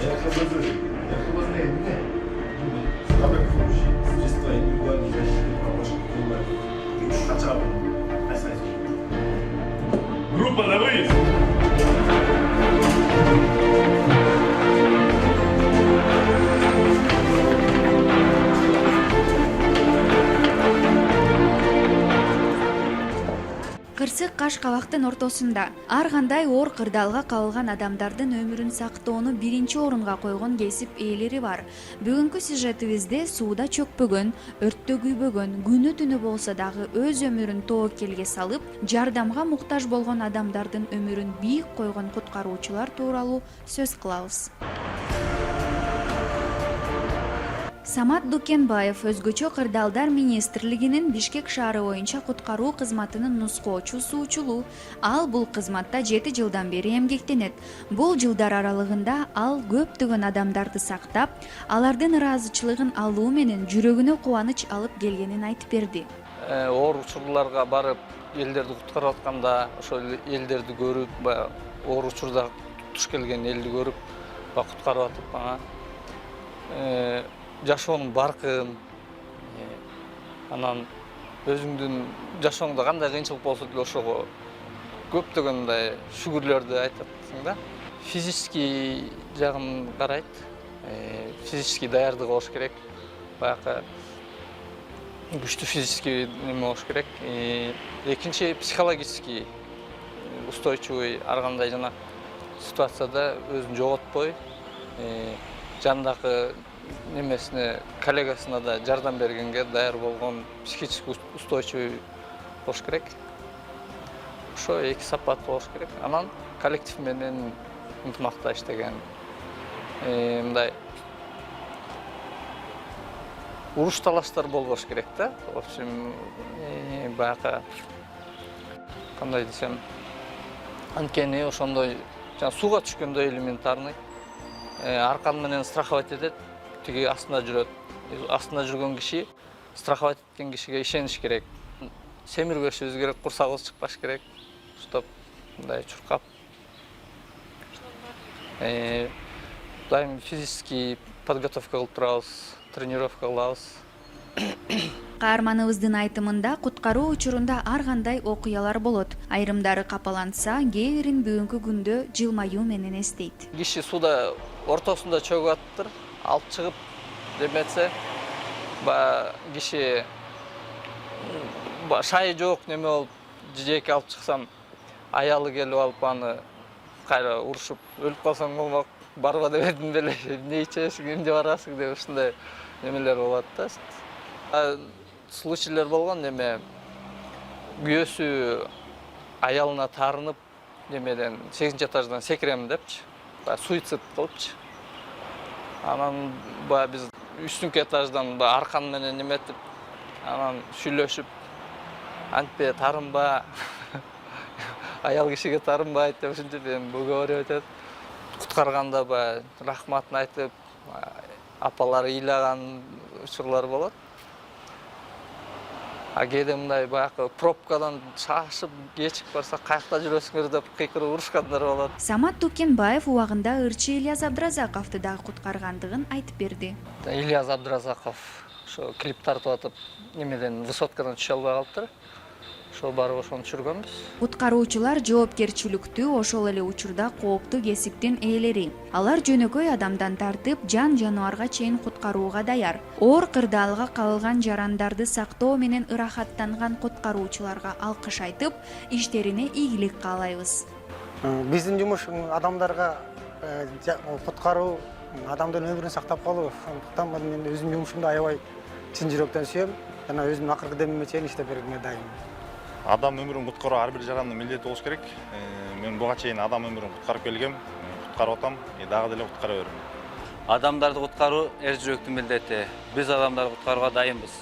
Возле меня самые помощи средства индивидуальной защиты правовых документов. Хотя бы на сайте. Группа на выезд! Кырсык каш кабактын ортосунда ар кандай оор кырдаалга кабылган адамдардын өмүрүн сактоону биринчи орунга койгон кесип ээлери бар. Бүгүнкү сюжетибизде сууда чөкпөгөн, өрттө күйбөгөн, күнү түнү болсо дагы өз өмүрүн тоокелге салып, жардамга муктаж болгон адамдардын өмүрүн бийик койгон куткаруучулар тууралуу сөз кылабыз. Самат Дукенбаев өзгөчө кырдаалдар министрлигинин Бишкек шаары боюнча куткаруу кызматынын нускоочу суучулу. Ал бул кызматта 7 жылдан бери эмгектенет. Бул жылдар аралыгында ал көптөгөн адамдарды сактап, алардын ыраазычылыгын алуу менен жүрөгүнө кубаныч алып келгенин айтып берди. Оор учурларга барып, элдерди куткарып атканда, ошол элдерди көрүп, оор учурда туш келген элди көрүп, куткарып атып, жашоонун баркын, анан өзүңдүн жашооңдо кандай кыйынчылык болсо деле ошого көптөгөн мындай шүгүрлөрдү айтасың да. Физический жагын карайт, физический даярдык болуш керек, баягы күчтүү физический неме болуш керек. Экинчи психологический устойчивый, ар кандай жана ситуацияда өзүн жоготпой, жандагы немесине, коллегасына да жардам бергенге даяр болгон психически устойчивый болуш керек. Ошо эки сапат болуш керек. Анан коллектив менен ынтымакта иштеген. Мындай уруш талаштар болбош керек да. В общем, баягы кандай десем, анткени ошондой сууга түшкөндөй элементарный аркан менен страховать этет. Тиги астында жүрөт. Астында жүргөн киши страховать эткен кишиге ишениш керек. Семирбешибиз керек, курсагыбыз чыкпаш керек. Чтоб мындай чуркап. Дайым физический подготовка кылып турабыз, тренировка кылабыз. Каарманыбыздын айтымында куткаруу учурунда ар кандай окуялар болот. Айрымдары капаланса, кээ бирин бүгүнкү күндө жылмаюу менен эстейт. Киши сууда ортосунда чөгүп атыптыр. Алып чыгып деметсе, киши шайы жок неме болуп, жеке алып чыксам, аялы келип алып аны кайра урушуп өлүп калсаң болмок, барба дебедим беле, эмне ичесиң, эмне барасың деп ушундай немелер болот да. Случайлар болгон, неме күйөөсү аялына таарынып, немеден 8-чи этаждан секирем депчи, суицид кылыпчы. Анан биз 3-дүнкү этаждан аркан менен неметип, анан сүйлөшүп, антпе тарынба, аял кишиге тарынбайт деп ушинтип уговорить этет. Куткарганда рахматын айтып, апалар ыйлаган учурлар болот. Кээде мындай баягы пробкадан шашып кечип барса, каякта жүрөсүңөр деп кыйкырып урушкандар болот. Самат Дукенбаев убагында ырчы Ильяс Абдразаковду дагы куткаргандыгын айтып берди. Ильяс Абдразаков ошо клип тартып атып, немеден высоткадан түшө албай калыптыр. Ошо барып ошону түшүргөнбүз. Куткаруучулар жоопкерчиликтүү, ошол эле учурда кооптуу кесиптин ээлери. Алар жөнөкөй адамдан тартып, жан жаныбарга чейин куткарууга даяр. Оор кырдаалга кабылган жарандарды сактоо менен ырахаттанган куткаруучуларга алкыш айтып, иштерине ийгилик каалайбыз. Биздин жумуш адамдарга куткаруу, адамдын өмүрүн сактап калуу. Ошондуктан мен өзүмдүн жумушумду аябай чын жүрөктөн сүйөм жана өзүмдүн акыркы демиме чейин иштеп бергенге дайынмын. Адам өмүрүн куткаруу ар бир жарандын милдети болуш керек. Мен буга чейин адам өмүрүн куткарып келгем, куткарып атам, дагы деле куткара берем. Адамдарды куткаруу эр жүрөктүн милдети. Биз адамдарды куткарууга дайынбыз.